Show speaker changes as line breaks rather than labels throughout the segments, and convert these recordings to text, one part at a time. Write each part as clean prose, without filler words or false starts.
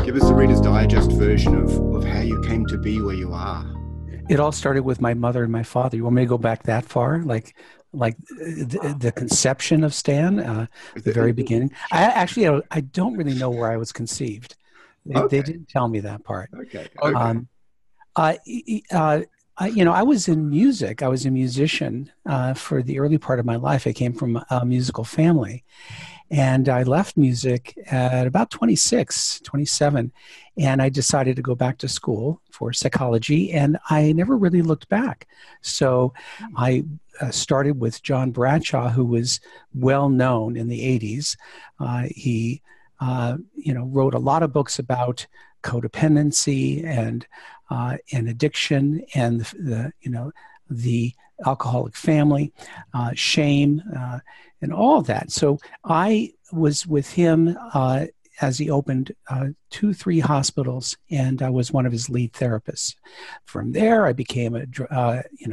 Give us the Reader's Digest version of how you came to be where you are.
It all started with my mother and my father. You want me to go back that far? Like the conception of Stan, the very beginning? I don't really know where I was conceived. They didn't tell me that part.
Okay.
I was in music. I was a musician for the early part of my life. I came from a musical family. And I left music at about 26, 27, and I decided to go back to school for psychology, and I never really looked back. So I started with John Bradshaw, who was well known in the 80s. He wrote a lot of books about codependency and addiction and the alcoholic family, shame, and all of that. So I was with him as he opened 2-3 hospitals, and I was one of his lead therapists. From there, I became a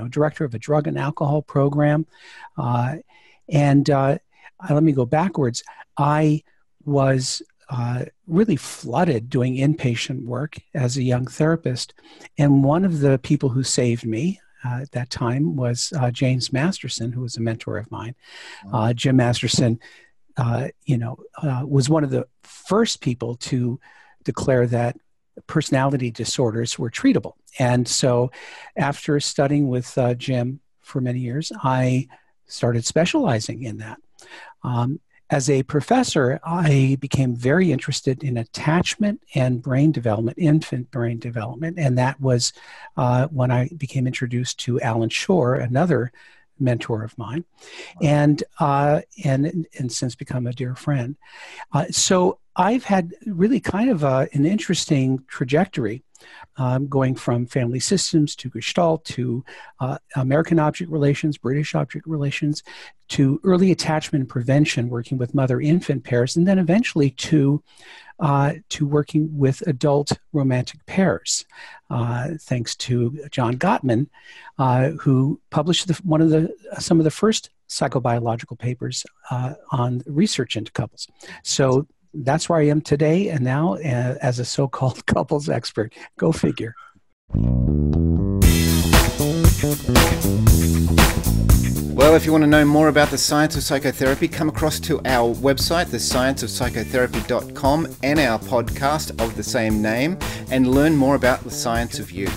director of a drug and alcohol program. Let me go backwards. I was really flooded doing inpatient work as a young therapist, and one of the people who saved me at that time was James Masterson, who was a mentor of mine. Jim Masterson, was one of the first people to declare that personality disorders were treatable. And so after studying with Jim for many years, I started specializing in that. As a professor, I became very interested in attachment and brain development, infant brain development, and that was when I became introduced to Alan Shore, another mentor of mine, and since become a dear friend. So I've had really kind of an interesting trajectory, going from family systems to Gestalt to American object relations, British object relations, to early attachment prevention, working with mother-infant pairs, and then eventually to working with adult romantic pairs, thanks to John Gottman, who published some of the first psychobiological papers on research into couples. So that's where I am today, and now as a so-called couples expert. Go figure.
Well, if you want to know more about the science of psychotherapy, come across to our website, thescienceofpsychotherapy.com, and our podcast of the same name, and learn more about the science of you.